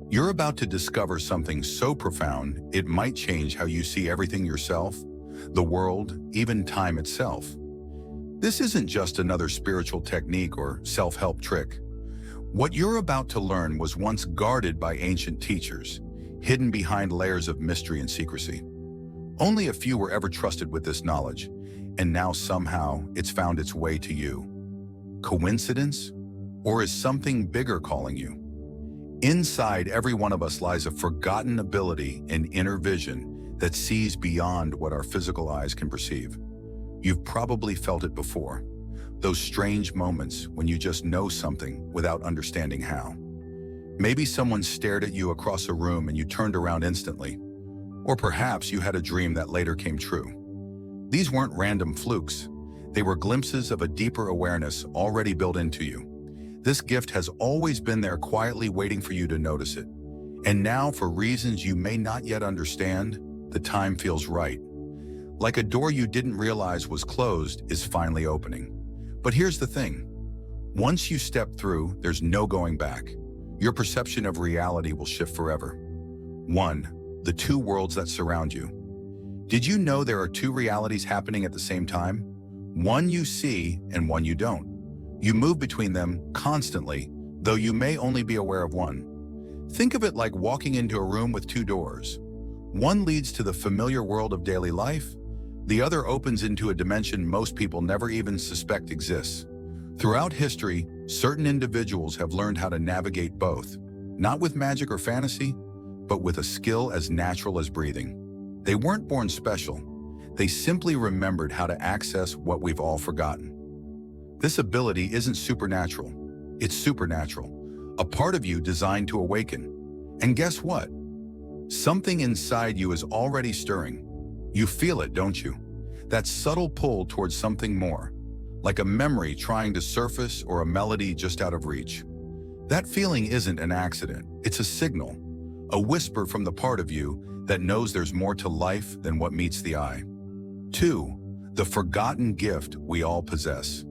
You're about to discover something so profound, it might change how you see everything yourself, the world, even time itself. This isn't just another spiritual technique or self-help trick. What you're about to learn was once guarded by ancient teachers, hidden behind layers of mystery and secrecy. Only a few were ever trusted with this knowledge, and now somehow it's found its way to you. Coincidence? Or is something bigger calling you? Inside every one of us lies a forgotten ability and inner vision that sees beyond what our physical eyes can perceive. You've probably felt it before. Those strange moments when you just know something without understanding how. Maybe someone stared at you across a room and you turned around instantly. Or perhaps you had a dream that later came true. These weren't random flukes. They were glimpses of a deeper awareness already built into you. This gift has always been there quietly waiting for you to notice it. And now, for reasons you may not yet understand, the time feels right. Like a door you didn't realize was closed is finally opening. But here's the thing. Once you step through, there's no going back. Your perception of reality will shift forever. 1. The two worlds that surround you. Did you know there are two realities happening at the same time? One you see and one you don't. You move between them constantly, though you may only be aware of one. Think of it like walking into a room with two doors. One leads to the familiar world of daily life. The other opens into a dimension most people never even suspect exists. Throughout history, certain individuals have learned how to navigate both, not with magic or fantasy, but with a skill as natural as breathing. They weren't born special. They simply remembered how to access what we've all forgotten. This ability isn't supernatural. It's supernatural, a part of you designed to awaken. And guess what? Something inside you is already stirring. You feel it, don't you? That subtle pull towards something more, like a memory trying to surface or a melody just out of reach. That feeling isn't an accident. It's a signal, a whisper from the part of you that knows there's more to life than what meets the eye. 2. The forgotten gift we all possess.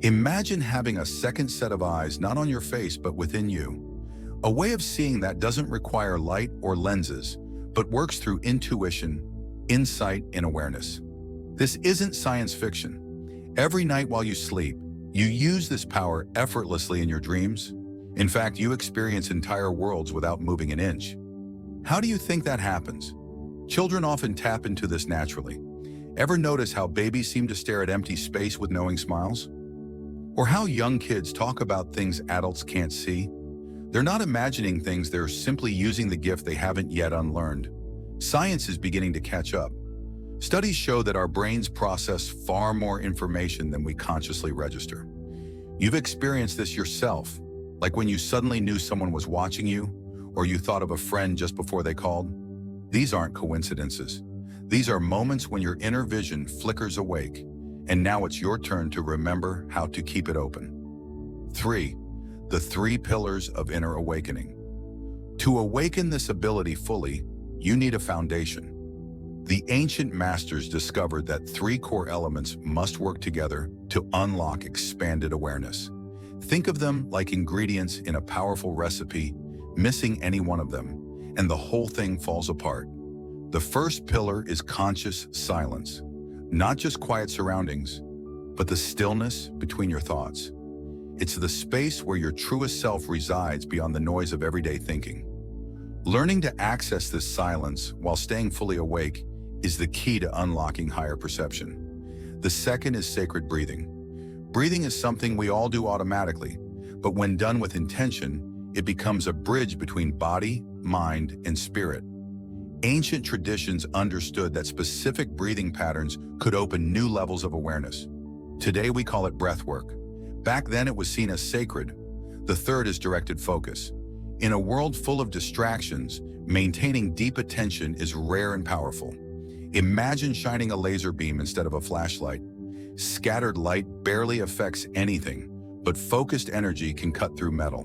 Imagine having a second set of eyes not on your face but within you. A way of seeing that doesn't require light or lenses, but works through intuition, insight, and awareness. This isn't science fiction. Every night while you sleep, you use this power effortlessly in your dreams. In fact, you experience entire worlds without moving an inch. How do you think that happens? Children often tap into this naturally. Ever notice how babies seem to stare at empty space with knowing smiles? Or how young kids talk about things adults can't see? They're not imagining things, they're simply using the gift they haven't yet unlearned. Science is beginning to catch up. Studies show that our brains process far more information than we consciously register. You've experienced this yourself, like when you suddenly knew someone was watching you, or you thought of a friend just before they called. These aren't coincidences. These are moments when your inner vision flickers awake, and now it's your turn to remember how to keep it open. 3. The 3 pillars of inner awakening. To awaken this ability fully, you need a foundation. The ancient masters discovered that 3 core elements must work together to unlock expanded awareness. Think of them like ingredients in a powerful recipe. Missing any one of them, and the whole thing falls apart. The first pillar is conscious silence. Not just quiet surroundings, but the stillness between your thoughts. It's the space where your truest self resides beyond the noise of everyday thinking. Learning to access this silence while staying fully awake is the key to unlocking higher perception. The second is sacred breathing. Breathing is something we all do automatically, but when done with intention, it becomes a bridge between body, mind, and spirit. Ancient traditions understood that specific breathing patterns could open new levels of awareness. Today we call it breath work. Back then it was seen as sacred. The third is directed focus. In a world full of distractions, maintaining deep attention is rare and powerful. Imagine shining a laser beam instead of a flashlight. Scattered light barely affects anything, but focused energy can cut through metal.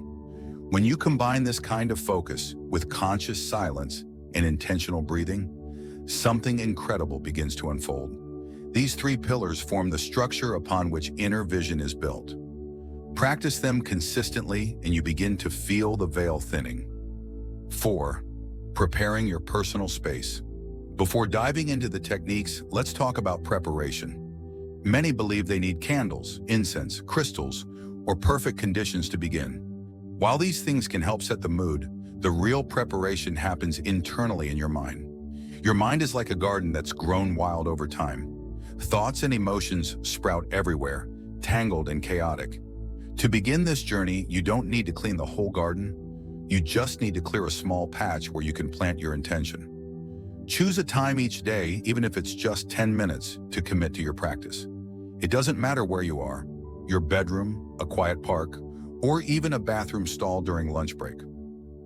When you combine this kind of focus with conscious silence and intentional breathing, something incredible begins to unfold. These 3 pillars form the structure upon which inner vision is built. Practice them consistently and you begin to feel the veil thinning. 4. Preparing your personal space. Before diving into the techniques, let's talk about preparation. Many believe they need candles, incense, crystals, or perfect conditions to begin. While these things can help set the mood, the real preparation happens internally in your mind. Your mind is like a garden that's grown wild over time. Thoughts and emotions sprout everywhere, tangled and chaotic. To begin this journey, you don't need to clean the whole garden. You just need to clear a small patch where you can plant your intention. Choose a time each day, even if it's just 10 minutes, to commit to your practice. It doesn't matter where you are, your bedroom, a quiet park, or even a bathroom stall during lunch break.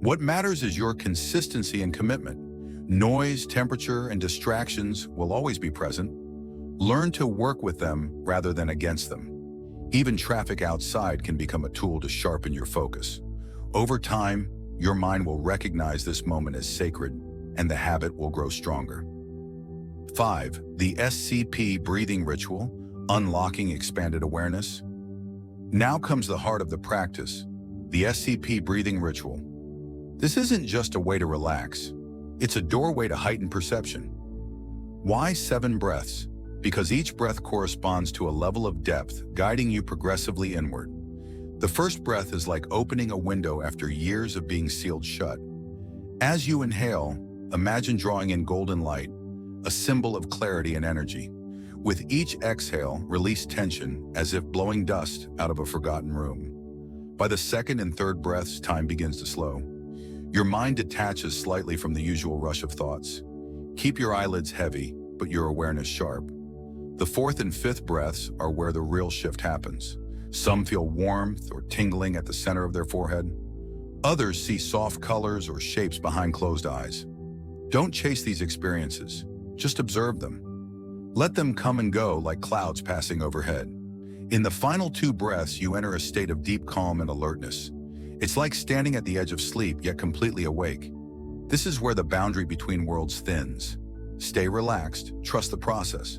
What matters is your consistency and commitment. Noise, temperature, and distractions will always be present. Learn to work with them rather than against them. Even traffic outside can become a tool to sharpen your focus. Over time, your mind will recognize this moment as sacred, and the habit will grow stronger. 5. The SCP breathing ritual, unlocking expanded awareness. Now comes the heart of the practice, the SCP breathing ritual. This isn't just a way to relax. It's a doorway to heightened perception. Why 7 breaths? Because each breath corresponds to a level of depth, guiding you progressively inward. The first breath is like opening a window after years of being sealed shut. As you inhale, imagine drawing in golden light, a symbol of clarity and energy. With each exhale, release tension as if blowing dust out of a forgotten room. By the second and third breaths, time begins to slow. Your mind detaches slightly from the usual rush of thoughts. Keep your eyelids heavy, but your awareness sharp. The fourth and fifth breaths are where the real shift happens. Some feel warmth or tingling at the center of their forehead. Others see soft colors or shapes behind closed eyes. Don't chase these experiences, just observe them. Let them come and go like clouds passing overhead. In the final 2 breaths, you enter a state of deep calm and alertness. It's like standing at the edge of sleep, yet completely awake. This is where the boundary between worlds thins. Stay relaxed, trust the process.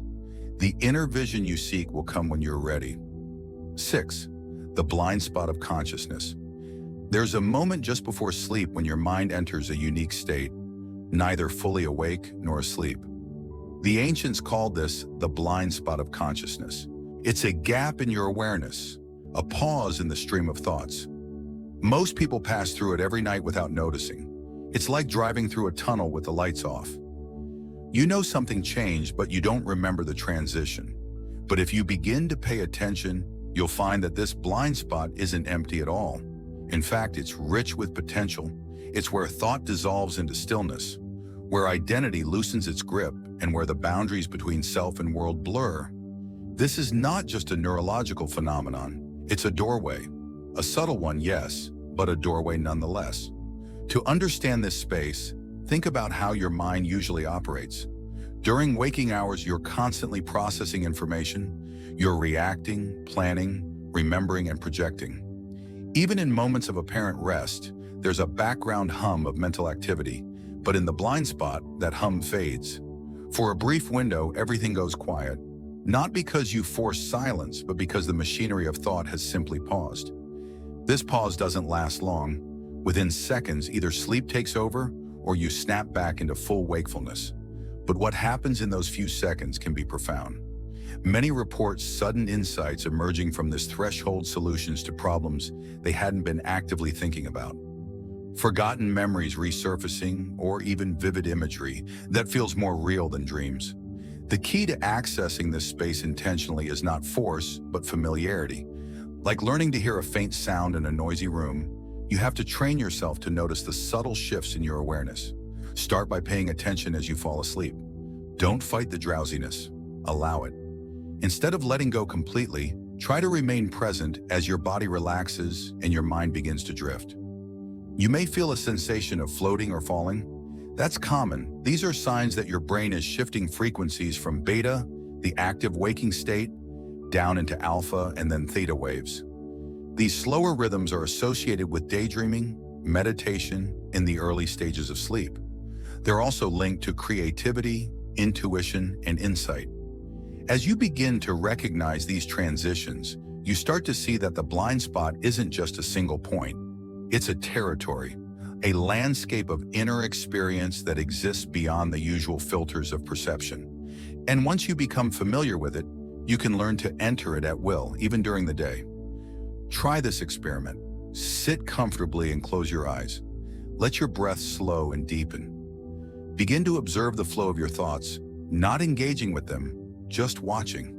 The inner vision you seek will come when you're ready. 6. The blind spot of consciousness. There's a moment just before sleep when your mind enters a unique state, neither fully awake nor asleep. The ancients called this the blind spot of consciousness. It's a gap in your awareness, a pause in the stream of thoughts. Most people pass through it every night without noticing. It's like driving through a tunnel with the lights off. You know something changed, but you don't remember the transition. But if you begin to pay attention, you'll find that this blind spot isn't empty at all. In fact, it's rich with potential. It's where thought dissolves into stillness, where identity loosens its grip, and where the boundaries between self and world blur. This is not just a neurological phenomenon. It's a doorway. A subtle one, yes, but a doorway nonetheless. To understand this space, think about how your mind usually operates. During waking hours, you're constantly processing information. You're reacting, planning, remembering, and projecting. Even in moments of apparent rest, there's a background hum of mental activity, but in the blind spot, that hum fades. For a brief window, everything goes quiet, not because you force silence, but because the machinery of thought has simply paused. This pause doesn't last long. Within seconds, either sleep takes over or you snap back into full wakefulness. But what happens in those few seconds can be profound. Many report sudden insights emerging from this threshold solutions to problems they hadn't been actively thinking about. Forgotten memories resurfacing, or even vivid imagery that feels more real than dreams. The key to accessing this space intentionally is not force, but familiarity. Like learning to hear a faint sound in a noisy room, you have to train yourself to notice the subtle shifts in your awareness. Start by paying attention as you fall asleep. Don't fight the drowsiness. Allow it. Instead of letting go completely, try to remain present as your body relaxes and your mind begins to drift. You may feel a sensation of floating or falling. That's common. These are signs that your brain is shifting frequencies from beta, the active waking state, down into alpha and then theta waves. These slower rhythms are associated with daydreaming, meditation, in the early stages of sleep. They're also linked to creativity, intuition, and insight. As you begin to recognize these transitions, you start to see that the blind spot isn't just a single point. It's a territory, a landscape of inner experience that exists beyond the usual filters of perception. And once you become familiar with it, you can learn to enter it at will, even during the day. Try this experiment. Sit comfortably and close your eyes. Let your breath slow and deepen. Begin to observe the flow of your thoughts, not engaging with them, just watching.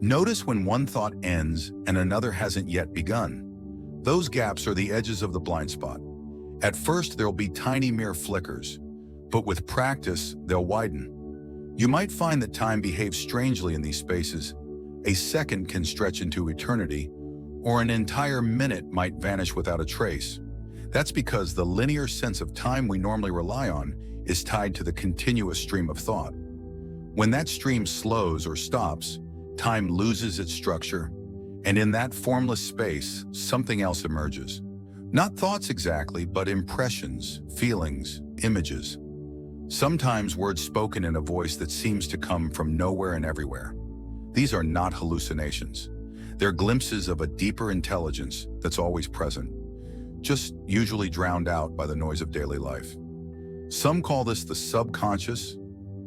Notice when one thought ends and another hasn't yet begun. Those gaps are the edges of the blind spot. At first, there'll be tiny mere flickers, but with practice, they'll widen. You might find that time behaves strangely in these spaces. A second can stretch into eternity, or an entire minute might vanish without a trace. That's because the linear sense of time we normally rely on is tied to the continuous stream of thought. When that stream slows or stops, time loses its structure, and in that formless space, something else emerges. Not thoughts exactly, but impressions, feelings, images. Sometimes words spoken in a voice that seems to come from nowhere and everywhere. These are not hallucinations. They're glimpses of a deeper intelligence that's always present, just usually drowned out by the noise of daily life. Some call this the subconscious,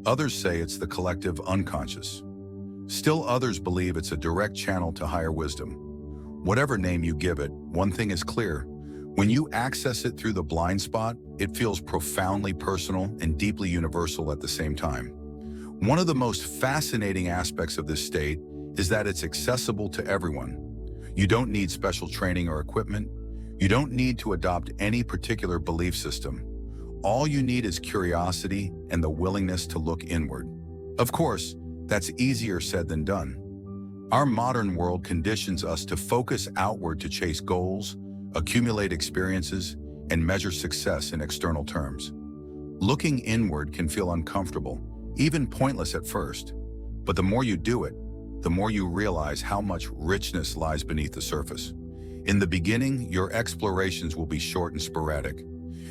others say it's the collective unconscious. Still others believe it's a direct channel to higher wisdom. Whatever name you give it, one thing is clear. When you access it through the blind spot, it feels profoundly personal and deeply universal at the same time. One of the most fascinating aspects of this state is that it's accessible to everyone. You don't need special training or equipment. You don't need to adopt any particular belief system. All you need is curiosity and the willingness to look inward. Of course, that's easier said than done. Our modern world conditions us to focus outward to chase goals, accumulate experiences, and measure success in external terms. Looking inward can feel uncomfortable, even pointless at first. But the more you do it, the more you realize how much richness lies beneath the surface. In the beginning, your explorations will be short and sporadic.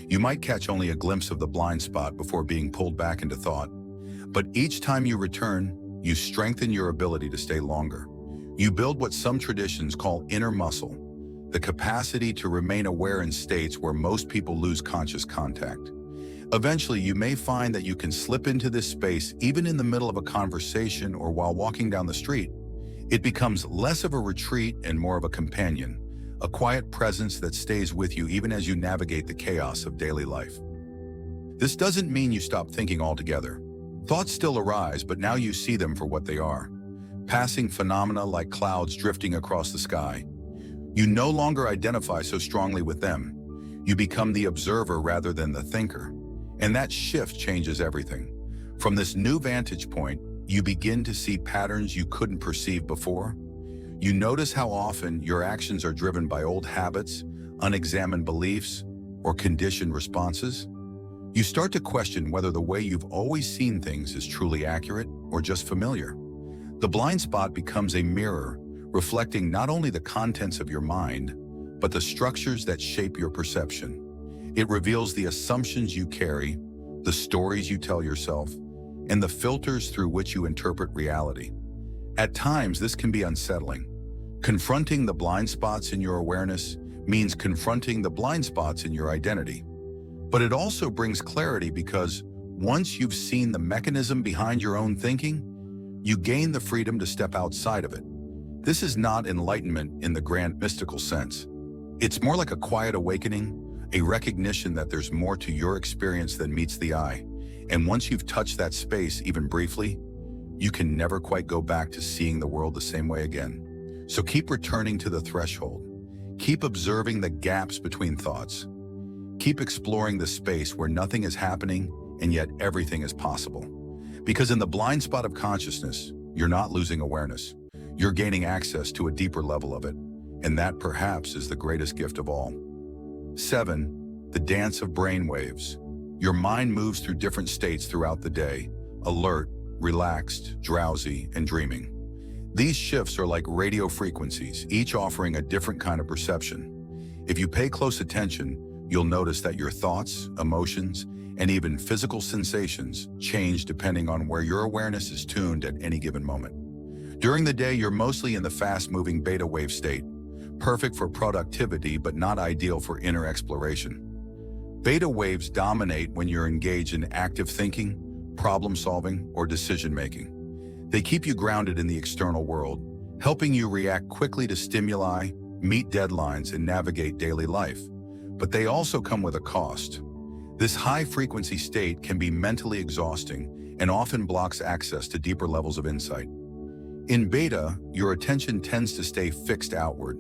You might catch only a glimpse of the blind spot before being pulled back into thought. But each time you return, you strengthen your ability to stay longer. You build what some traditions call inner muscle, the capacity to remain aware in states where most people lose conscious contact. Eventually, you may find that you can slip into this space even in the middle of a conversation or while walking down the street. It becomes less of a retreat and more of a companion, a quiet presence that stays with you even as you navigate the chaos of daily life. This doesn't mean you stop thinking altogether. Thoughts still arise, but now you see them for what they are. Passing phenomena like clouds drifting across the sky. You no longer identify so strongly with them. You become the observer rather than the thinker. And that shift changes everything. From this new vantage point, you begin to see patterns you couldn't perceive before. You notice how often your actions are driven by old habits, unexamined beliefs, or conditioned responses. You start to question whether the way you've always seen things is truly accurate or just familiar. The blind spot becomes a mirror, reflecting not only the contents of your mind, but the structures that shape your perception. It reveals the assumptions you carry, the stories you tell yourself, and the filters through which you interpret reality. At times, this can be unsettling. Confronting the blind spots in your awareness means confronting the blind spots in your identity. But it also brings clarity because once you've seen the mechanism behind your own thinking, you gain the freedom to step outside of it. This is not enlightenment in the grand mystical sense. It's more like a quiet awakening, a recognition that there's more to your experience than meets the eye. And once you've touched that space, even briefly, you can never quite go back to seeing the world the same way again. So keep returning to the threshold. Keep observing the gaps between thoughts. Keep exploring the space where nothing is happening and yet everything is possible. Because in the blind spot of consciousness, you're not losing awareness. You're gaining access to a deeper level of it. And that perhaps is the greatest gift of all. 7. The dance of brainwaves. Your mind moves through different states throughout the day, alert, relaxed, drowsy, and dreaming. These shifts are like radio frequencies, each offering a different kind of perception. If you pay close attention, you'll notice that your thoughts, emotions, and even physical sensations change depending on where your awareness is tuned at any given moment. During the day, you're mostly in the fast-moving beta wave state, perfect for productivity but not ideal for inner exploration. Beta waves dominate when you're engaged in active thinking, problem-solving, or decision-making. They keep you grounded in the external world, helping you react quickly to stimuli, meet deadlines, and navigate daily life. But they also come with a cost. This high-frequency state can be mentally exhausting and often blocks access to deeper levels of insight. In beta, your attention tends to stay fixed outward.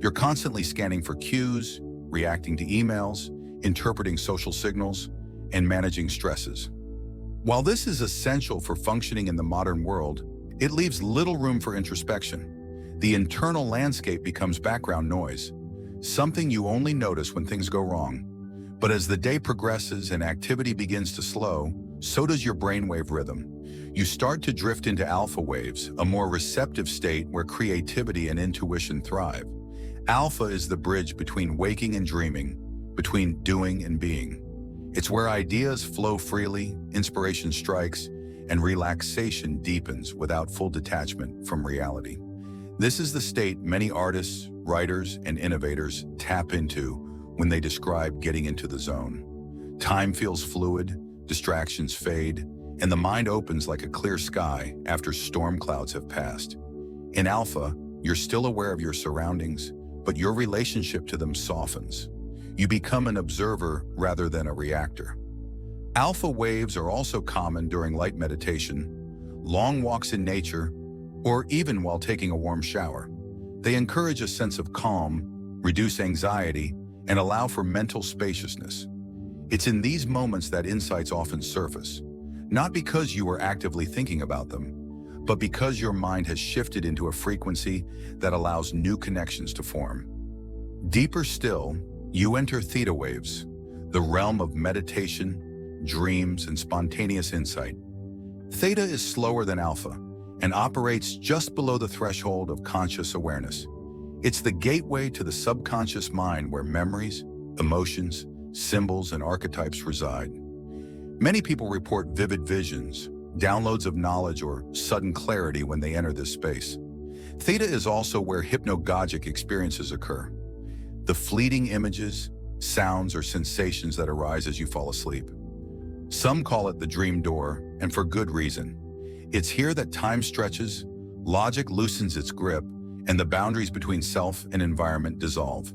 You're constantly scanning for cues, reacting to emails, interpreting social signals, and managing stresses. While this is essential for functioning in the modern world, it leaves little room for introspection. The internal landscape becomes background noise, something you only notice when things go wrong. But as the day progresses and activity begins to slow, so does your brainwave rhythm. You start to drift into alpha waves, a more receptive state where creativity and intuition thrive. Alpha is the bridge between waking and dreaming, between doing and being. It's where ideas flow freely, inspiration strikes, and relaxation deepens without full detachment from reality. This is the state many artists, writers, and innovators tap into when they describe getting into the zone. Time feels fluid, distractions fade, and the mind opens like a clear sky after storm clouds have passed. In alpha, you're still aware of your surroundings, but your relationship to them softens. You become an observer rather than a reactor. Alpha waves are also common during light meditation, long walks in nature, or even while taking a warm shower. They encourage a sense of calm, reduce anxiety, and allow for mental spaciousness. It's in these moments that insights often surface, not because you are actively thinking about them, but because your mind has shifted into a frequency that allows new connections to form. Deeper still, you enter theta waves, the realm of meditation, dreams, and spontaneous insight. Theta is slower than alpha and operates just below the threshold of conscious awareness. It's the gateway to the subconscious mind where memories, emotions, symbols, and archetypes reside. Many people report vivid visions, downloads of knowledge, or sudden clarity when they enter this space. Theta is also where hypnagogic experiences occur. The fleeting images, sounds, or sensations that arise as you fall asleep. Some call it the dream door, and for good reason. It's here that time stretches, logic loosens its grip, and the boundaries between self and environment dissolve.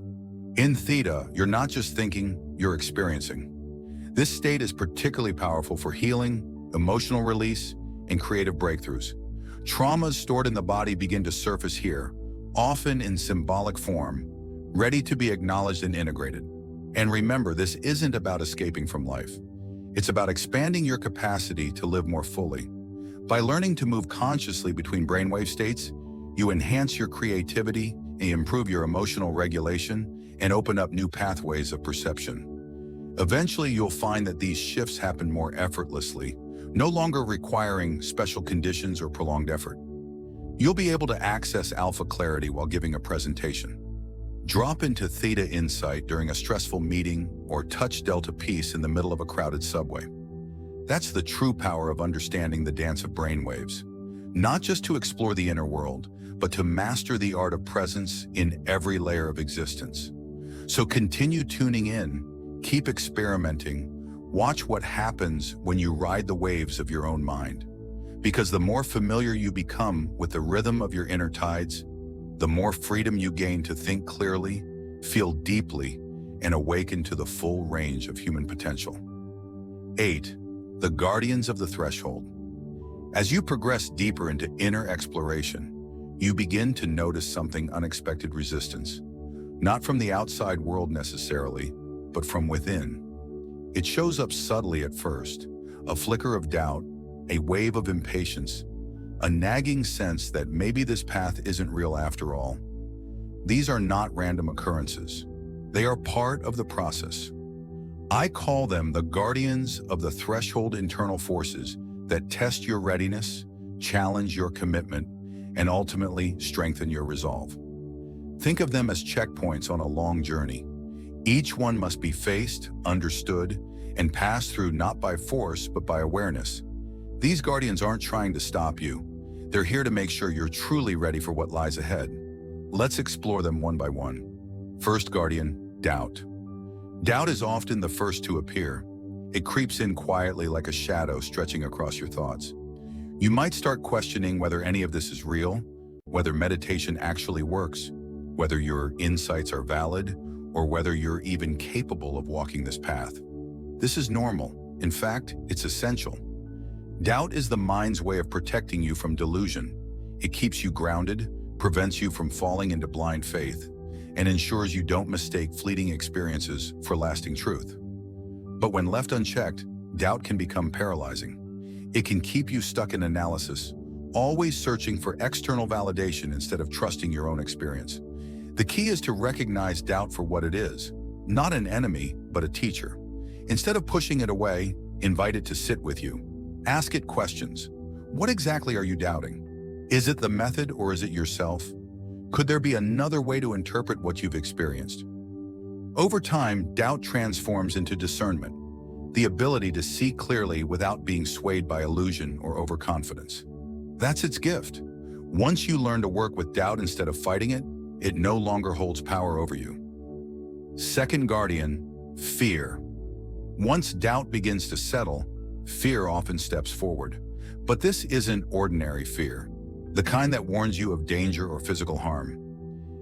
In theta, you're not just thinking, you're experiencing. This state is particularly powerful for healing, emotional release, and creative breakthroughs. Traumas stored in the body begin to surface here, often in symbolic form, ready to be acknowledged and integrated. And remember, this isn't about escaping from life. It's about expanding your capacity to live more fully. By learning to move consciously between brainwave states, you enhance your creativity, improve your emotional regulation, and open up new pathways of perception. Eventually, you'll find that these shifts happen more effortlessly, no longer requiring special conditions or prolonged effort. You'll be able to access alpha clarity while giving a presentation. Drop into theta insight during a stressful meeting or touch delta peace in the middle of a crowded subway. That's the true power of understanding the dance of brainwaves. Not just to explore the inner world, but to master the art of presence in every layer of existence. So continue tuning in, keep experimenting, watch what happens when you ride the waves of your own mind. Because the more familiar you become with the rhythm of your inner tides, the more freedom you gain to think clearly, feel deeply, and awaken to the full range of human potential. 8. The Guardians of the Threshold. As you progress deeper into inner exploration, you begin to notice something unexpected: resistance. Not from the outside world necessarily, but from within. It shows up subtly at first, a flicker of doubt, a wave of impatience, a nagging sense that maybe this path isn't real after all. These are not random occurrences. They are part of the process. I call them the guardians of the threshold internal forces that test your readiness, challenge your commitment, and ultimately strengthen your resolve. Think of them as checkpoints on a long journey. Each one must be faced, understood, and passed through not by force, but by awareness. These guardians aren't trying to stop you. They're here to make sure you're truly ready for what lies ahead. Let's explore them one by one. First guardian, doubt. Doubt is often the first to appear. It creeps in quietly like a shadow stretching across your thoughts. You might start questioning whether any of this is real, whether meditation actually works, whether your insights are valid, or whether you're even capable of walking this path. This is normal. In fact, it's essential. Doubt is the mind's way of protecting you from delusion. It keeps you grounded, prevents you from falling into blind faith, and ensures you don't mistake fleeting experiences for lasting truth. But when left unchecked, doubt can become paralyzing. It can keep you stuck in analysis, always searching for external validation instead of trusting your own experience. The key is to recognize doubt for what it is, not an enemy, but a teacher. Instead of pushing it away, invite it to sit with you. Ask it questions. What exactly are you doubting? Is it the method or is it yourself? Could there be another way to interpret what you've experienced? Over time, doubt transforms into discernment, the ability to see clearly without being swayed by illusion or overconfidence. That's its gift. Once you learn to work with doubt instead of fighting it, it no longer holds power over you. Second guardian, fear. Once doubt begins to settle, fear often steps forward. But this isn't ordinary fear, the kind that warns you of danger or physical harm.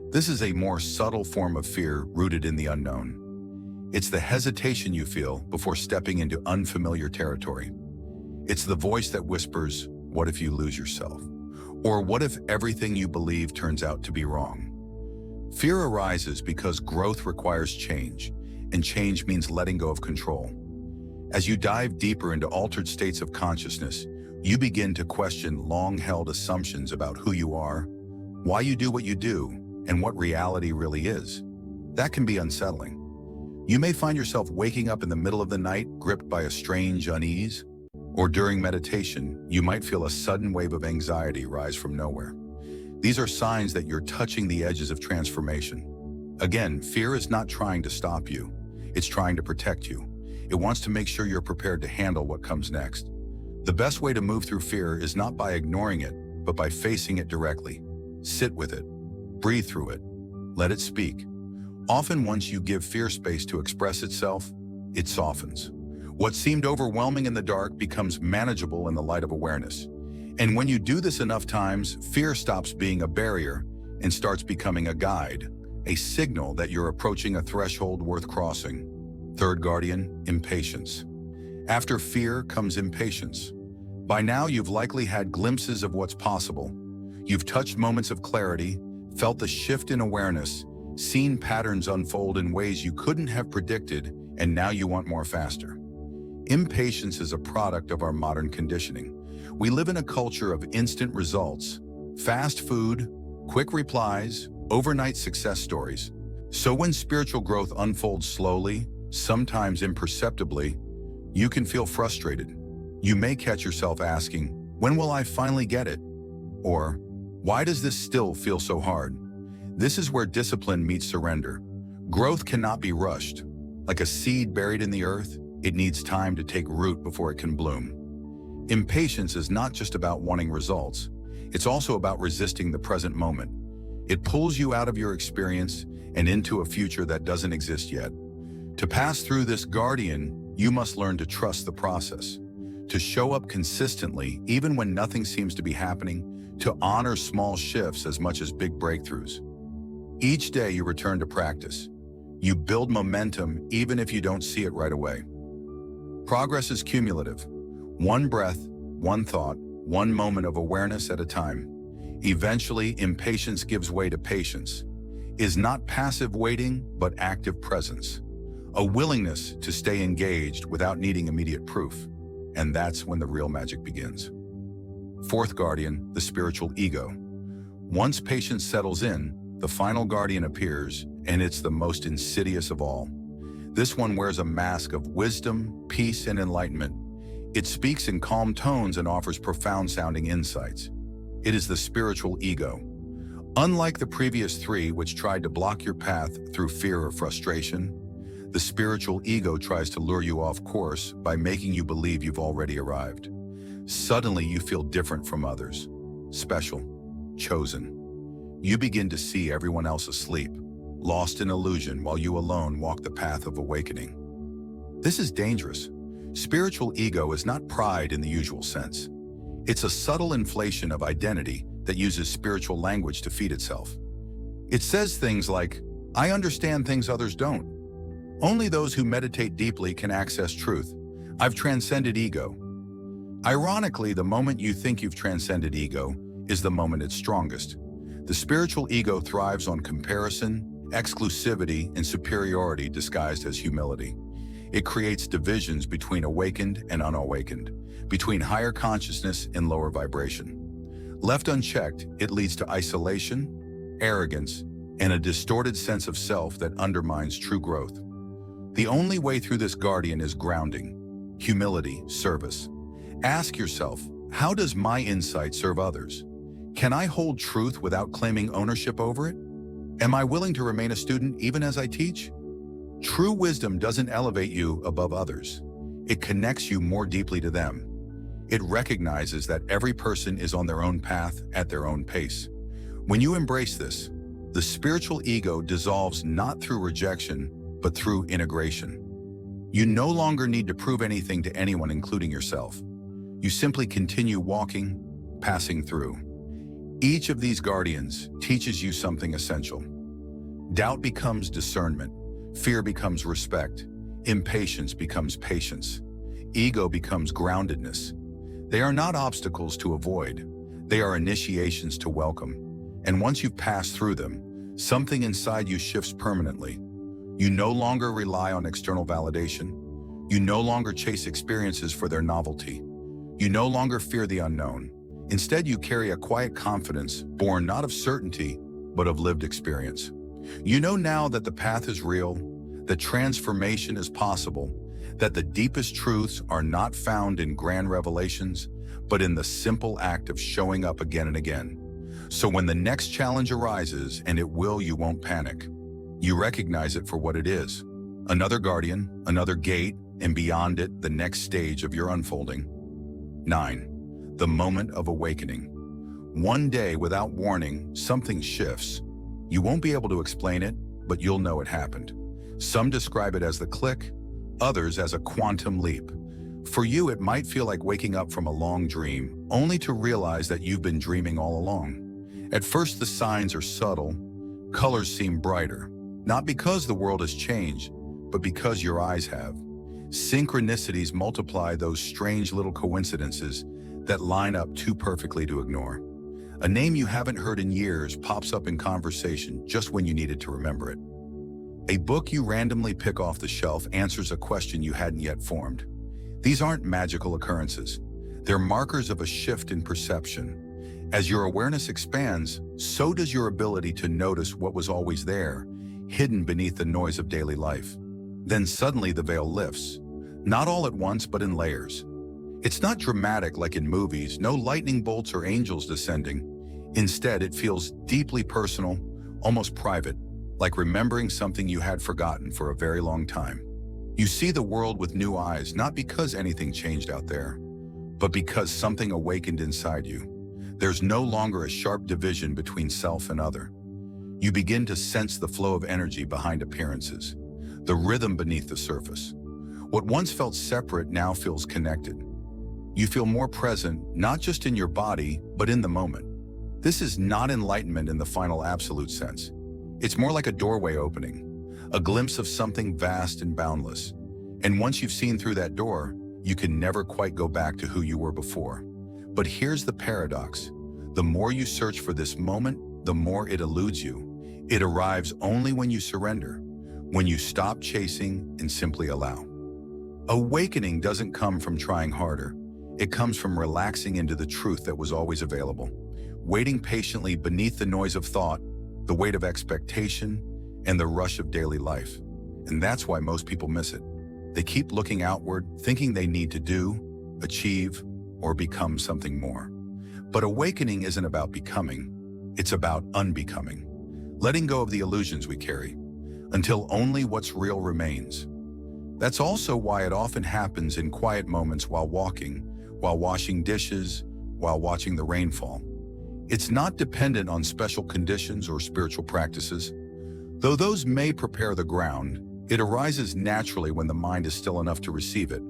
This is a more subtle form of fear rooted in the unknown. It's the hesitation you feel before stepping into unfamiliar territory. It's the voice that whispers, "What if you lose yourself?" Or "What if everything you believe turns out to be wrong?" Fear arises because growth requires change, and change means letting go of control. As you dive deeper into altered states of consciousness, you begin to question long-held assumptions about who you are, why you do what you do, and what reality really is. That can be unsettling. You may find yourself waking up in the middle of the night gripped by a strange unease, or during meditation, you might feel a sudden wave of anxiety rise from nowhere. These are signs that you're touching the edges of transformation. Again, fear is not trying to stop you. It's trying to protect you. It wants to make sure you're prepared to handle what comes next. The best way to move through fear is not by ignoring it, but by facing it directly. Sit with it. Breathe through it. Let it speak. Often, once you give fear space to express itself, it softens. What seemed overwhelming in the dark becomes manageable in the light of awareness. And when you do this enough times, fear stops being a barrier and starts becoming a guide, a signal that you're approaching a threshold worth crossing. Third guardian, impatience. After fear comes impatience. By now, you've likely had glimpses of what's possible. You've touched moments of clarity, felt the shift in awareness, seen patterns unfold in ways you couldn't have predicted, and now you want more faster. Impatience is a product of our modern conditioning. We live in a culture of instant results, fast food, quick replies, overnight success stories. So when spiritual growth unfolds slowly, sometimes imperceptibly, you can feel frustrated. You may catch yourself asking, "When will I finally get it?" Or, "Why does this still feel so hard?" This is where discipline meets surrender. Growth cannot be rushed. Like a seed buried in the earth, it needs time to take root before it can bloom. Impatience is not just about wanting results. It's also about resisting the present moment. It pulls you out of your experience and into a future that doesn't exist yet. To pass through this guardian, you must learn to trust the process, to show up consistently even when nothing seems to be happening, to honor small shifts as much as big breakthroughs. Each day you return to practice. You build momentum even if you don't see it right away. Progress is cumulative. One breath, one thought, one moment of awareness at a time. Eventually, impatience gives way to patience. Is not passive waiting, but active presence. A willingness to stay engaged without needing immediate proof. And that's when the real magic begins. Fourth guardian, the spiritual ego. Once patience settles in, the final guardian appears, and it's the most insidious of all. This one wears a mask of wisdom, peace, and enlightenment. It speaks in calm tones and offers profound-sounding insights. It is the spiritual ego. Unlike the previous three, which tried to block your path through fear or frustration, the spiritual ego tries to lure you off course by making you believe you've already arrived. Suddenly, you feel different from others, special, chosen. You begin to see everyone else asleep, lost in illusion while you alone walk the path of awakening. This is dangerous. Spiritual ego is not pride in the usual sense. It's a subtle inflation of identity that uses spiritual language to feed itself. It says things like, "I understand things others don't. Only those who meditate deeply can access truth. I've transcended ego." Ironically, the moment you think you've transcended ego is the moment it's strongest. The spiritual ego thrives on comparison, exclusivity, and superiority disguised as humility. It creates divisions between awakened and unawakened, between higher consciousness and lower vibration. Left unchecked, it leads to isolation, arrogance, and a distorted sense of self that undermines true growth. The only way through this guardian is grounding, humility, service. Ask yourself, how does my insight serve others? Can I hold truth without claiming ownership over it? Am I willing to remain a student even as I teach? True wisdom doesn't elevate you above others. It connects you more deeply to them. It recognizes that every person is on their own path at their own pace. When you embrace this, the spiritual ego dissolves not through rejection, but through integration. You no longer need to prove anything to anyone, including yourself. You simply continue walking, passing through. Each of these guardians teaches you something essential. Doubt becomes discernment. Fear becomes respect. Impatience becomes patience. Ego becomes groundedness. They are not obstacles to avoid. They are initiations to welcome. And once you've passed through them, something inside you shifts permanently. You no longer rely on external validation. You no longer chase experiences for their novelty. You no longer fear the unknown. Instead, you carry a quiet confidence born not of certainty, but of lived experience. You know now that the path is real, that transformation is possible, that the deepest truths are not found in grand revelations, but in the simple act of showing up again and again. So when the next challenge arises, and it will, you won't panic. You recognize it for what it is. Another guardian, another gate, and beyond it, the next stage of your unfolding. 9. The moment of awakening. One day, without warning, something shifts. You won't be able to explain it, but you'll know it happened. Some describe it as the click, others as a quantum leap. For you, it might feel like waking up from a long dream, only to realize that you've been dreaming all along. At first, the signs are subtle. Colors seem brighter, not because the world has changed, but because your eyes have. Synchronicities multiply, those strange little coincidences that line up too perfectly to ignore. A name you haven't heard in years pops up in conversation just when you needed to remember it. A book you randomly pick off the shelf answers a question you hadn't yet formed. These aren't magical occurrences. They're markers of a shift in perception. As your awareness expands, so does your ability to notice what was always there, hidden beneath the noise of daily life. Then suddenly the veil lifts, not all at once, but in layers. It's not dramatic like in movies, no lightning bolts or angels descending. Instead, it feels deeply personal, almost private, like remembering something you had forgotten for a very long time. You see the world with new eyes, not because anything changed out there, but because something awakened inside you. There's no longer a sharp division between self and other. You begin to sense the flow of energy behind appearances, the rhythm beneath the surface. What once felt separate now feels connected. You feel more present, not just in your body, but in the moment. This is not enlightenment in the final absolute sense. It's more like a doorway opening, a glimpse of something vast and boundless. And once you've seen through that door, you can never quite go back to who you were before. But here's the paradox. The more you search for this moment, the more it eludes you. It arrives only when you surrender, when you stop chasing and simply allow. Awakening doesn't come from trying harder. It comes from relaxing into the truth that was always available, waiting patiently beneath the noise of thought, the weight of expectation, and the rush of daily life. And that's why most people miss it. They keep looking outward, thinking they need to do, achieve, or become something more. But awakening isn't about becoming, it's about unbecoming, letting go of the illusions we carry, until only what's real remains. That's also why it often happens in quiet moments while walking, while washing dishes, while watching the rainfall. It's not dependent on special conditions or spiritual practices. Though those may prepare the ground, it arises naturally when the mind is still enough to receive it.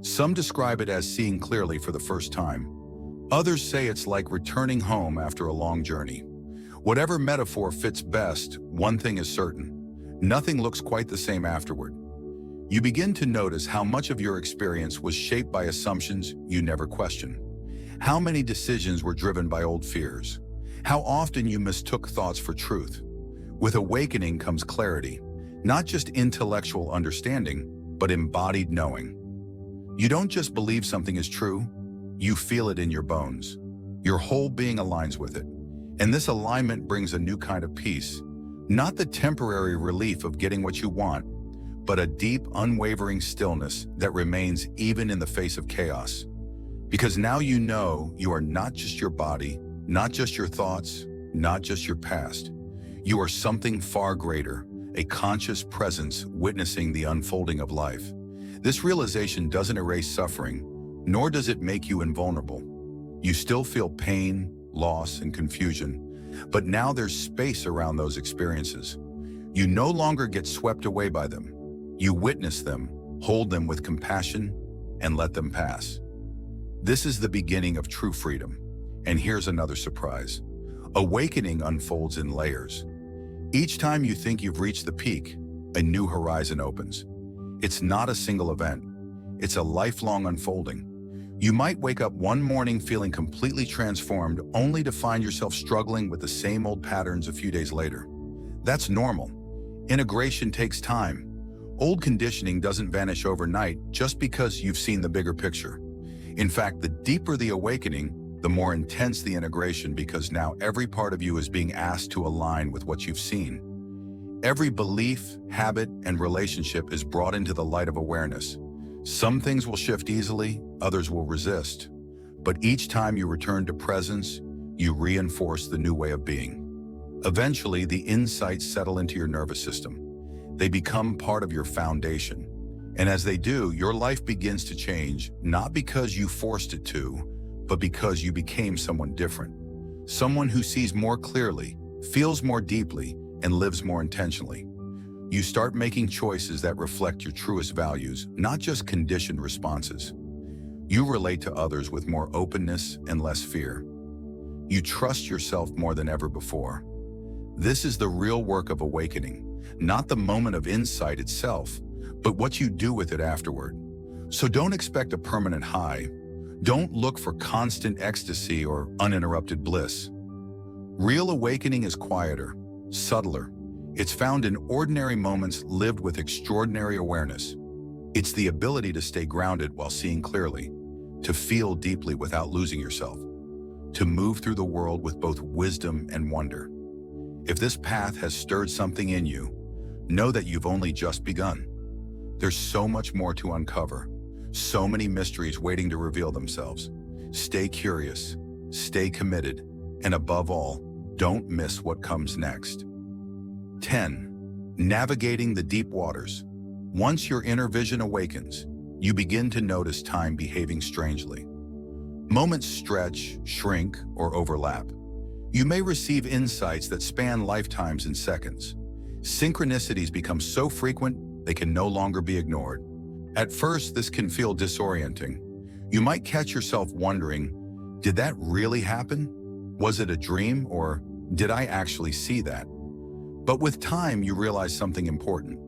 Some describe it as seeing clearly for the first time. Others say it's like returning home after a long journey. Whatever metaphor fits best, one thing is certain: nothing looks quite the same afterward. You begin to notice how much of your experience was shaped by assumptions you never questioned. How many decisions were driven by old fears? How often you mistook thoughts for truth? With awakening comes clarity, not just intellectual understanding, but embodied knowing. You don't just believe something is true, you feel it in your bones. Your whole being aligns with it. And this alignment brings a new kind of peace, not the temporary relief of getting what you want, but a deep, unwavering stillness that remains even in the face of chaos. Because now you know you are not just your body, not just your thoughts, not just your past. You are something far greater, a conscious presence witnessing the unfolding of life. This realization doesn't erase suffering, nor does it make you invulnerable. You still feel pain, loss, and confusion, but now there's space around those experiences. You no longer get swept away by them. You witness them, hold them with compassion, and let them pass. This is the beginning of true freedom. And here's another surprise. Awakening unfolds in layers. Each time you think you've reached the peak, a new horizon opens. It's not a single event. It's a lifelong unfolding. You might wake up one morning feeling completely transformed, only to find yourself struggling with the same old patterns a few days later. That's normal. Integration takes time. Old conditioning doesn't vanish overnight just because you've seen the bigger picture. In fact, the deeper the awakening, the more intense the integration, because now every part of you is being asked to align with what you've seen. Every belief, habit, and relationship is brought into the light of awareness. Some things will shift easily, others will resist. But each time you return to presence, you reinforce the new way of being. Eventually, the insights settle into your nervous system. They become part of your foundation. And as they do, your life begins to change, not because you forced it to, but because you became someone different. Someone who sees more clearly, feels more deeply, and lives more intentionally. You start making choices that reflect your truest values, not just conditioned responses. You relate to others with more openness and less fear. You trust yourself more than ever before. This is the real work of awakening, not the moment of insight itself, but what you do with it afterward. So don't expect a permanent high. Don't look for constant ecstasy or uninterrupted bliss. Real awakening is quieter, subtler. It's found in ordinary moments lived with extraordinary awareness. It's the ability to stay grounded while seeing clearly, to feel deeply without losing yourself, to move through the world with both wisdom and wonder. If this path has stirred something in you, know that you've only just begun. There's so much more to uncover, so many mysteries waiting to reveal themselves. Stay curious, stay committed, and above all, don't miss what comes next. 10. Navigating the deep waters. Once your inner vision awakens, you begin to notice time behaving strangely. Moments stretch, shrink, or overlap. You may receive insights that span lifetimes in seconds. Synchronicities become so frequent, they can no longer be ignored. At first, this can feel disorienting. You might catch yourself wondering, did that really happen? Was it a dream, or did I actually see that? But with time, you realize something important.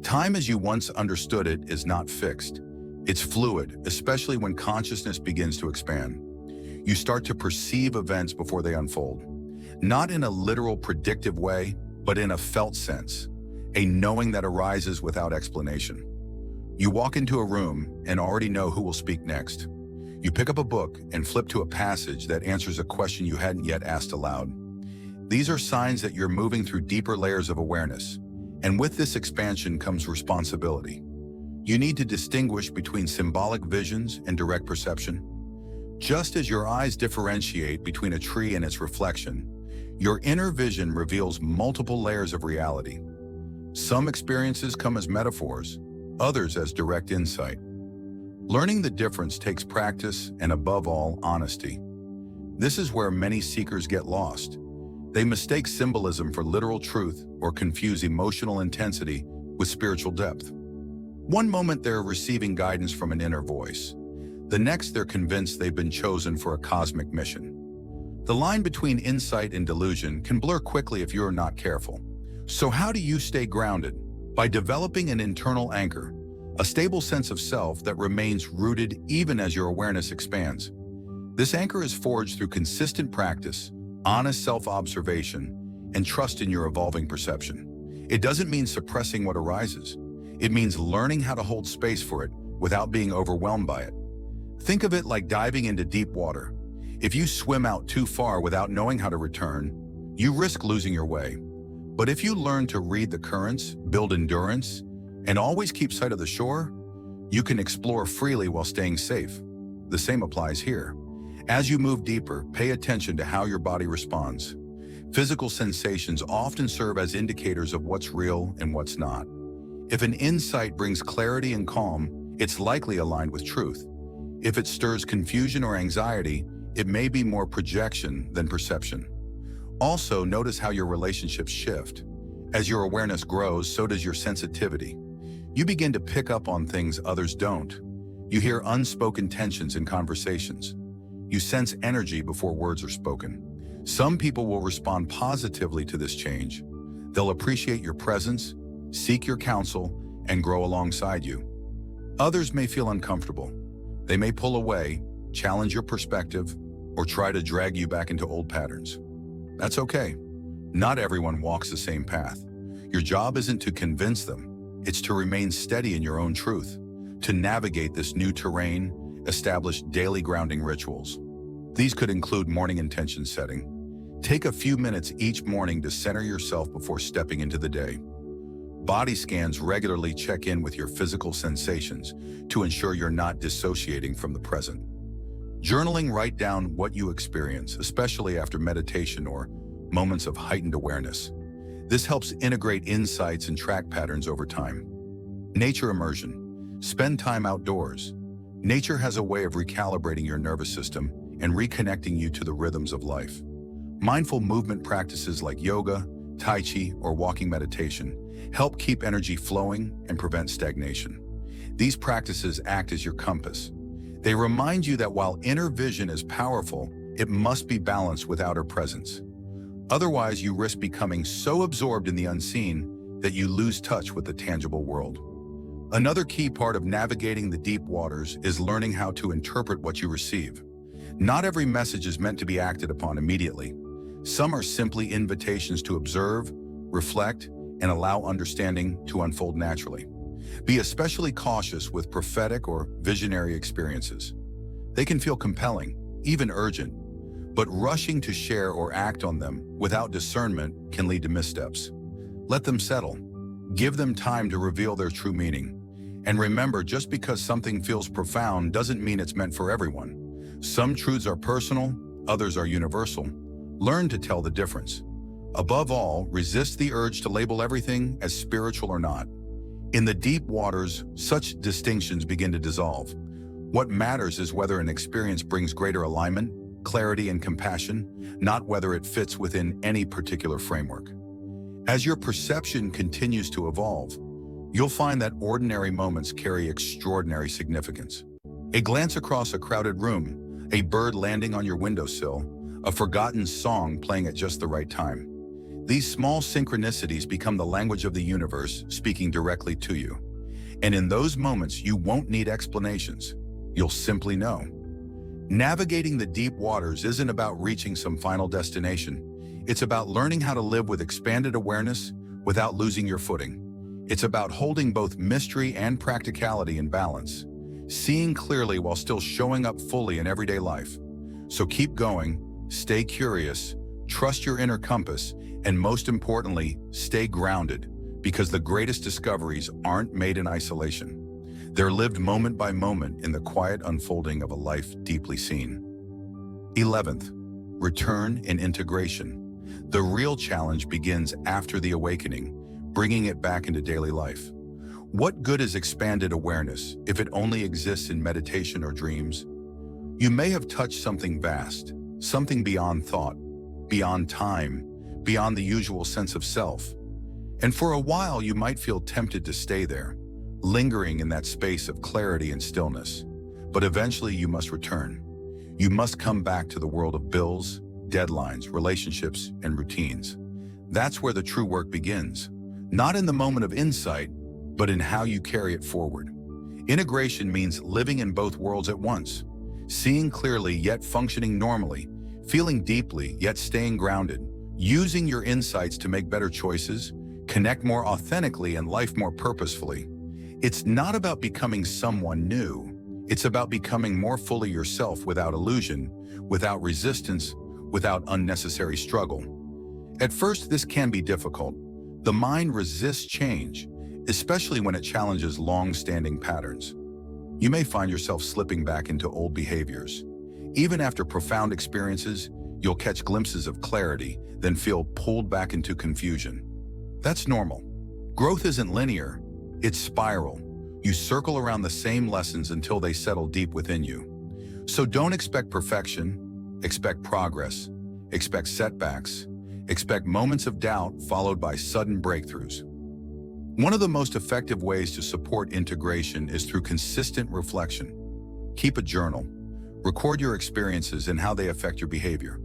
Time as you once understood it is not fixed. It's fluid, especially when consciousness begins to expand. You start to perceive events before they unfold. Not in a literal predictive way, but in a felt sense, a knowing that arises without explanation. You walk into a room and already know who will speak next. You pick up a book and flip to a passage that answers a question you hadn't yet asked aloud. These are signs that you're moving through deeper layers of awareness, and with this expansion comes responsibility. You need to distinguish between symbolic visions and direct perception. Just as your eyes differentiate between a tree and its reflection, your inner vision reveals multiple layers of reality. Some experiences come as metaphors, others as direct insight. Learning the difference takes practice and, above all, honesty. This is where many seekers get lost. They mistake symbolism for literal truth or confuse emotional intensity with spiritual depth. One moment they're receiving guidance from an inner voice. The next they're convinced they've been chosen for a cosmic mission. The line between insight and delusion can blur quickly if you're not careful. So how do you stay grounded? By developing an internal anchor, a stable sense of self that remains rooted even as your awareness expands. This anchor is forged through consistent practice, honest self-observation, and trust in your evolving perception. It doesn't mean suppressing what arises. It means learning how to hold space for it without being overwhelmed by it. Think of it like diving into deep water. If you swim out too far without knowing how to return, you risk losing your way. But if you learn to read the currents, build endurance, and always keep sight of the shore, you can explore freely while staying safe. The same applies here. As you move deeper, pay attention to how your body responds. Physical sensations often serve as indicators of what's real and what's not. If an insight brings clarity and calm, it's likely aligned with truth. If it stirs confusion or anxiety, it may be more projection than perception. Also, notice how your relationships shift. As your awareness grows, so does your sensitivity. You begin to pick up on things others don't. You hear unspoken tensions in conversations. You sense energy before words are spoken. Some people will respond positively to this change. They'll appreciate your presence, seek your counsel, and grow alongside you. Others may feel uncomfortable. They may pull away, challenge your perspective, or try to drag you back into old patterns. That's okay. Not everyone walks the same path. Your job isn't to convince them. It's to remain steady in your own truth. To navigate this new terrain, establish daily grounding rituals. These could include morning intention setting. Take a few minutes each morning to center yourself before stepping into the day. Body scans regularly check in with your physical sensations to ensure you're not dissociating from the present. Journaling, write down what you experience, especially after meditation or moments of heightened awareness. This helps integrate insights and track patterns over time. Nature immersion. Spend time outdoors. Nature has a way of recalibrating your nervous system and reconnecting you to the rhythms of life. Mindful movement practices like yoga, tai chi, or walking meditation help keep energy flowing and prevent stagnation. These practices act as your compass. They remind you that while inner vision is powerful, it must be balanced with outer presence. Otherwise, you risk becoming so absorbed in the unseen that you lose touch with the tangible world. Another key part of navigating the deep waters is learning how to interpret what you receive. Not every message is meant to be acted upon immediately. Some are simply invitations to observe, reflect, and allow understanding to unfold naturally. Be especially cautious with prophetic or visionary experiences. They can feel compelling, even urgent, but rushing to share or act on them without discernment can lead to missteps. Let them settle. Give them time to reveal their true meaning. And remember, just because something feels profound doesn't mean it's meant for everyone. Some truths are personal, others are universal. Learn to tell the difference. Above all, resist the urge to label everything as spiritual or not. In the deep waters, such distinctions begin to dissolve. What matters is whether an experience brings greater alignment, clarity, and compassion, not whether it fits within any particular framework. As your perception continues to evolve, you'll find that ordinary moments carry extraordinary significance. A glance across a crowded room, a bird landing on your windowsill, a forgotten song playing at just the right time. These small synchronicities become the language of the universe speaking directly to you. And in those moments, you won't need explanations. You'll simply know. Navigating the deep waters isn't about reaching some final destination. It's about learning how to live with expanded awareness without losing your footing. It's about holding both mystery and practicality in balance, seeing clearly while still showing up fully in everyday life. So keep going, stay curious, trust your inner compass, and most importantly, stay grounded, because the greatest discoveries aren't made in isolation. They're lived moment by moment in the quiet unfolding of a life deeply seen. 11th, return and integration. The real challenge begins after the awakening, bringing it back into daily life. What good is expanded awareness if it only exists in meditation or dreams? You may have touched something vast, something beyond thought, beyond time, beyond the usual sense of self. And for a while, you might feel tempted to stay there, lingering in that space of clarity and stillness. But eventually you must return. You must come back to the world of bills, deadlines, relationships, and routines. That's where the true work begins. Not in the moment of insight, but in how you carry it forward. Integration means living in both worlds at once, seeing clearly yet functioning normally, feeling deeply yet staying grounded, using your insights to make better choices, connect more authentically, and life more purposefully. It's not about becoming someone new. It's about becoming more fully yourself without illusion, without resistance, without unnecessary struggle. At first, this can be difficult. The mind resists change, especially when it challenges long-standing patterns. You may find yourself slipping back into old behaviors. Even after profound experiences, you'll catch glimpses of clarity, then feel pulled back into confusion. That's normal. Growth isn't linear, it's spiral. You circle around the same lessons until they settle deep within you. So don't expect perfection, expect progress, expect setbacks, expect moments of doubt followed by sudden breakthroughs. One of the most effective ways to support integration is through consistent reflection. Keep a journal. Record your experiences and how they affect your behavior.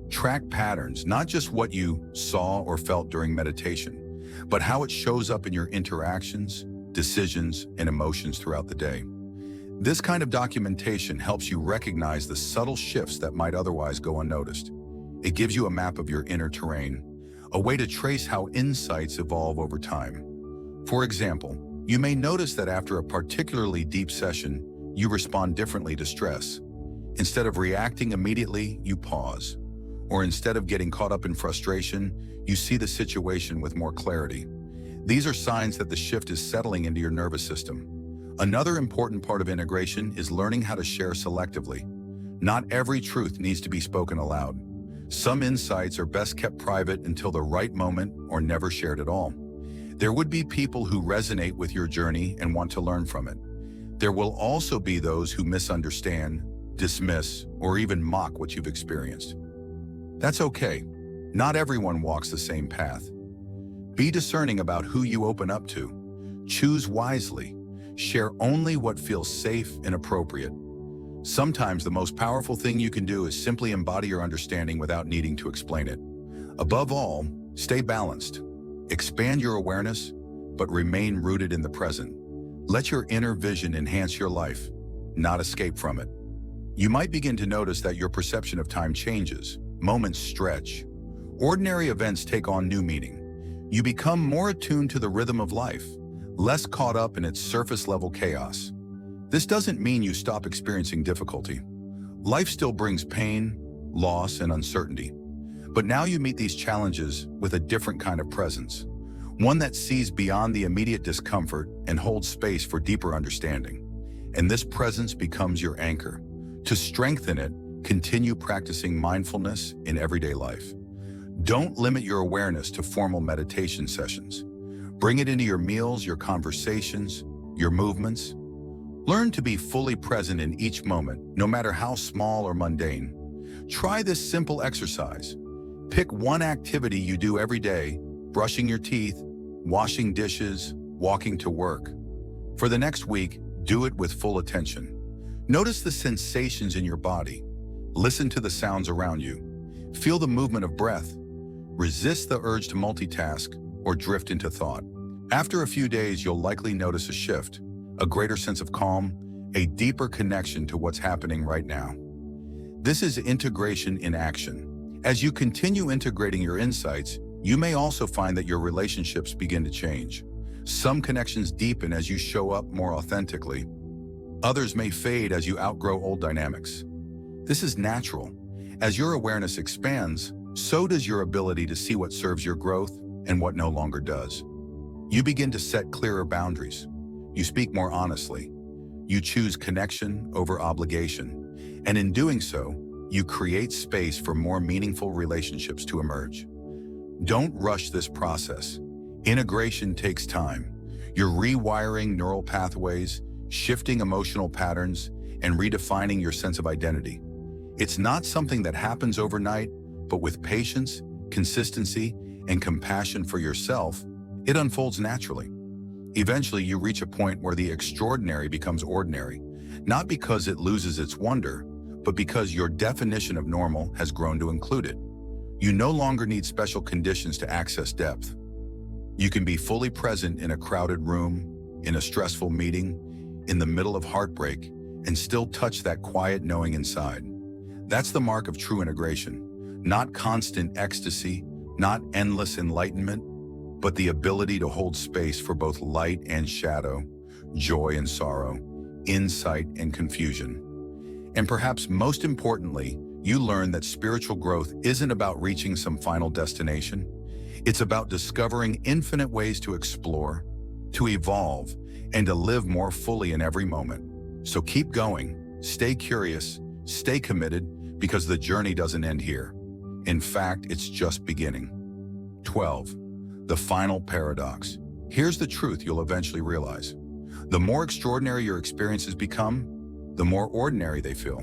Track patterns, not just what you saw or felt during meditation, but how it shows up in your interactions, decisions, and emotions throughout the day. This kind of documentation helps you recognize the subtle shifts that might otherwise go unnoticed. It gives you a map of your inner terrain, a way to trace how insights evolve over time. For example, you may notice that after a particularly deep session, you respond differently to stress. Instead of reacting immediately, you pause. Or instead of getting caught up in frustration, you see the situation with more clarity. These are signs that the shift is settling into your nervous system. Another important part of integration is learning how to share selectively. Not every truth needs to be spoken aloud. Some insights are best kept private until the right moment or never shared at all. There would be people who resonate with your journey and want to learn from it. There will also be those who misunderstand, dismiss, or even mock what you've experienced. That's okay. Not everyone walks the same path. Be discerning about who you open up to. Choose wisely. Share only what feels safe and appropriate. Sometimes the most powerful thing you can do is simply embody your understanding without needing to explain it. Above all, stay balanced. Expand your awareness, but remain rooted in the present. Let your inner vision enhance your life, not escape from it. You might begin to notice that your perception of time changes. Moments stretch. Ordinary events take on new meaning. You become more attuned to the rhythm of life, less caught up in its surface-level chaos. This doesn't mean you stop experiencing difficulty. Life still brings pain, loss, and uncertainty. But now you meet these challenges with a different kind of presence, one that sees beyond the immediate discomfort and holds space for deeper understanding. And this presence becomes your anchor. To strengthen it, continue practicing mindfulness in everyday life. Don't limit your awareness to formal meditation sessions. Bring it into your meals, your conversations, your movements. Learn to be fully present in each moment, no matter how small or mundane. Try this simple exercise. Pick one activity you do every day, brushing your teeth, washing dishes, walking to work. For the next week, do it with full attention. Notice the sensations in your body. Listen to the sounds around you. Feel the movement of breath. Resist the urge to multitask or drift into thought. After a few days, you'll likely notice a shift, a greater sense of calm, a deeper connection to what's happening right now. This is integration in action. As you continue integrating your insights, you may also find that your relationships begin to change. Some connections deepen as you show up more authentically. Others may fade as you outgrow old dynamics. This is natural. As your awareness expands, so does your ability to see what serves your growth and what no longer does. You begin to set clearer boundaries. You speak more honestly. You choose connection over obligation. And in doing so, you create space for more meaningful relationships to emerge. Don't rush this process. Integration takes time. You're rewiring neural pathways, shifting emotional patterns, and redefining your sense of identity. It's not something that happens overnight, but with patience, consistency, and compassion for yourself, it unfolds naturally. Eventually, you reach a point where the extraordinary becomes ordinary, not because it loses its wonder, but because your definition of normal has grown to include it. You no longer need special conditions to access depth. You can be fully present in a crowded room, in a stressful meeting, in the middle of heartbreak, and still touch that quiet knowing inside. That's the mark of true integration. Not constant ecstasy, not endless enlightenment, but the ability to hold space for both light and shadow, joy and sorrow, insight and confusion. And perhaps most importantly, you learn that spiritual growth isn't about reaching some final destination. It's about discovering infinite ways to explore, to evolve, and to live more fully in every moment. So keep going, stay curious, stay committed, because the journey doesn't end here. In fact, it's just beginning. 12. The final paradox. Here's the truth you'll eventually realize. The more extraordinary your experiences become, the more ordinary they feel.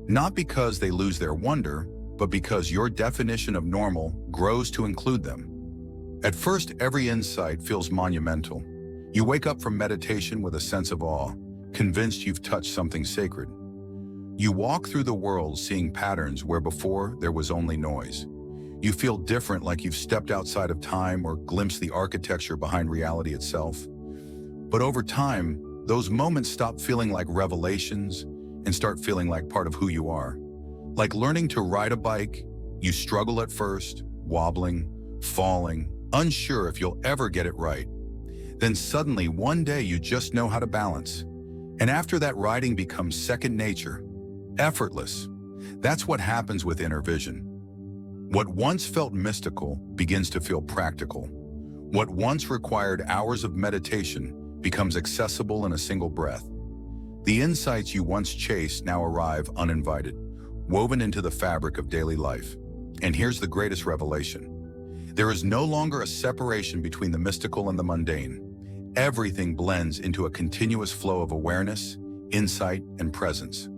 Not because they lose their wonder, but because your definition of normal grows to include them. At first, every insight feels monumental. You wake up from meditation with a sense of awe, convinced you've touched something sacred. You walk through the world seeing patterns where before there was only noise. You feel different, like you've stepped outside of time or glimpsed the architecture behind reality itself. But over time, those moments stop feeling like revelations and start feeling like part of who you are. Like learning to ride a bike, you struggle at first, wobbling, falling, unsure if you'll ever get it right. Then suddenly, one day you just know how to balance. And after that, riding becomes second nature, effortless. That's what happens with inner vision. What once felt mystical begins to feel practical. What once required hours of meditation becomes accessible in a single breath. The insights you once chased now arrive uninvited, woven into the fabric of daily life. And here's the greatest revelation. There is no longer a separation between the mystical and the mundane. Everything blends into a continuous flow of awareness, insight, and presence.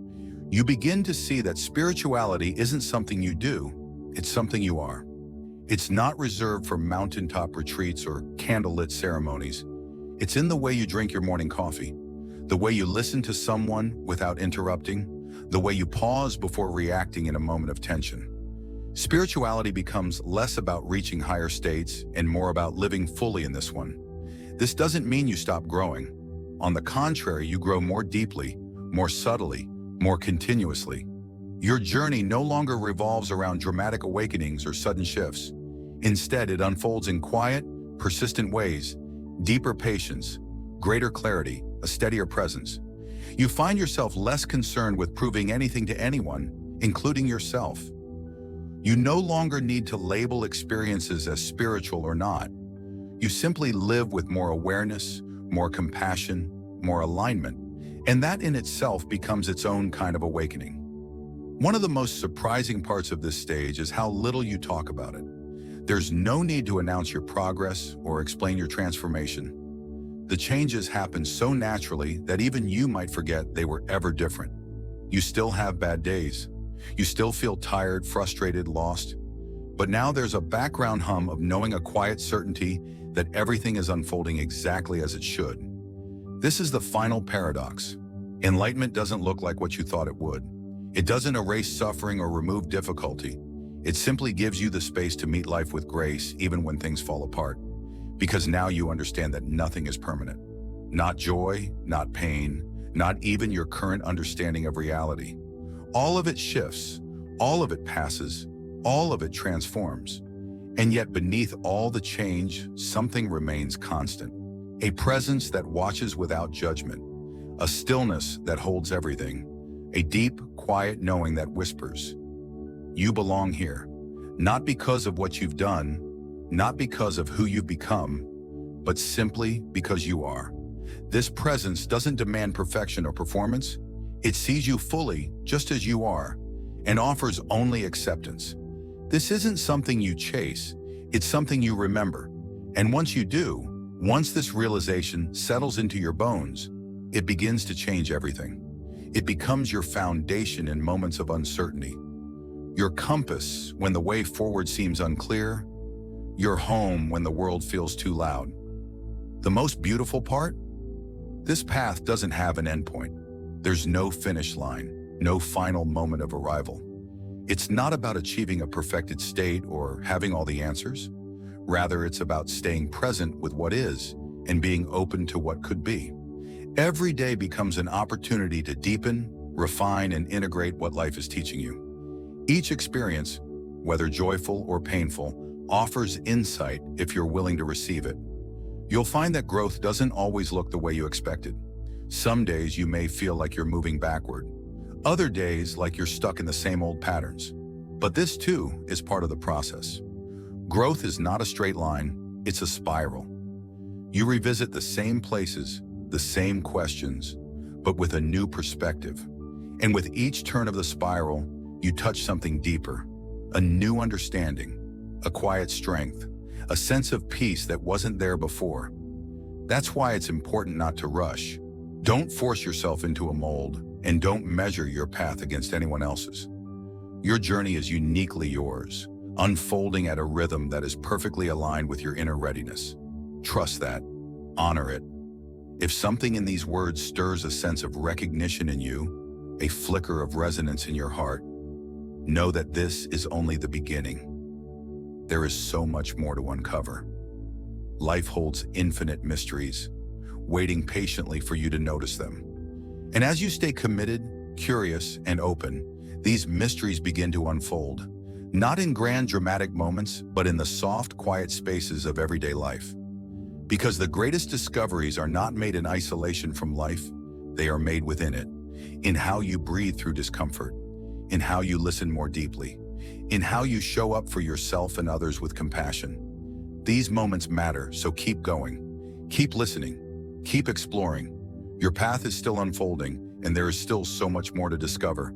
You begin to see that spirituality isn't something you do, it's something you are. It's not reserved for mountaintop retreats or candlelit ceremonies. It's in the way you drink your morning coffee, the way you listen to someone without interrupting, the way you pause before reacting in a moment of tension. Spirituality becomes less about reaching higher states and more about living fully in this one. This doesn't mean you stop growing. On the contrary, you grow more deeply, more subtly, more continuously. Your journey no longer revolves around dramatic awakenings or sudden shifts. Instead, it unfolds in quiet, persistent ways, deeper patience, greater clarity, a steadier presence. You find yourself less concerned with proving anything to anyone, including yourself. You no longer need to label experiences as spiritual or not. You simply live with more awareness, more compassion, more alignment, and that in itself becomes its own kind of awakening. One of the most surprising parts of this stage is how little you talk about it. There's no need to announce your progress or explain your transformation. The changes happen so naturally that even you might forget they were ever different. You still have bad days. You still feel tired, frustrated, lost. But now there's a background hum of knowing, a quiet certainty that everything is unfolding exactly as it should. This is the final paradox. Enlightenment doesn't look like what you thought it would. It doesn't erase suffering or remove difficulty. It simply gives you the space to meet life with grace even when things fall apart. Because now you understand that nothing is permanent. Not joy, not pain, not even your current understanding of reality. All of it shifts, all of it passes, all of it transforms. And yet beneath all the change, something remains constant. A presence that watches without judgment, a stillness that holds everything, a deep, quiet knowing that whispers, "You belong here," not because of what you've done, not because of who you've become, but simply because you are. This presence doesn't demand perfection or performance. It sees you fully, just as you are, and offers only acceptance. This isn't something you chase, it's something you remember. And once you do, once this realization settles into your bones, it begins to change everything. It becomes your foundation in moments of uncertainty. Your compass when the way forward seems unclear, your home when the world feels too loud. The most beautiful part? This path doesn't have an endpoint. There's no finish line, no final moment of arrival. It's not about achieving a perfected state or having all the answers. Rather, it's about staying present with what is and being open to what could be. Every day becomes an opportunity to deepen, refine, and integrate what life is teaching you. Each experience, whether joyful or painful, offers insight if you're willing to receive it. You'll find that growth doesn't always look the way you expected. Some days you may feel like you're moving backward. Other days like you're stuck in the same old patterns. But this too is part of the process. Growth is not a straight line, it's a spiral. You revisit the same places, the same questions, but with a new perspective. And with each turn of the spiral, you touch something deeper, a new understanding, a quiet strength, a sense of peace that wasn't there before. That's why it's important not to rush. Don't force yourself into a mold, and don't measure your path against anyone else's. Your journey is uniquely yours, unfolding at a rhythm that is perfectly aligned with your inner readiness. Trust that. Honor it. If something in these words stirs a sense of recognition in you, a flicker of resonance in your heart, know that this is only the beginning. There is so much more to uncover. Life holds infinite mysteries, waiting patiently for you to notice them. And as you stay committed, curious, and open, these mysteries begin to unfold, not in grand dramatic moments, but in the soft, quiet spaces of everyday life. Because the greatest discoveries are not made in isolation from life, they are made within it, in how you breathe through discomfort, in how you listen more deeply, in how you show up for yourself and others with compassion. These moments matter, so keep going. Keep listening. Keep exploring. Your path is still unfolding, and there is still so much more to discover.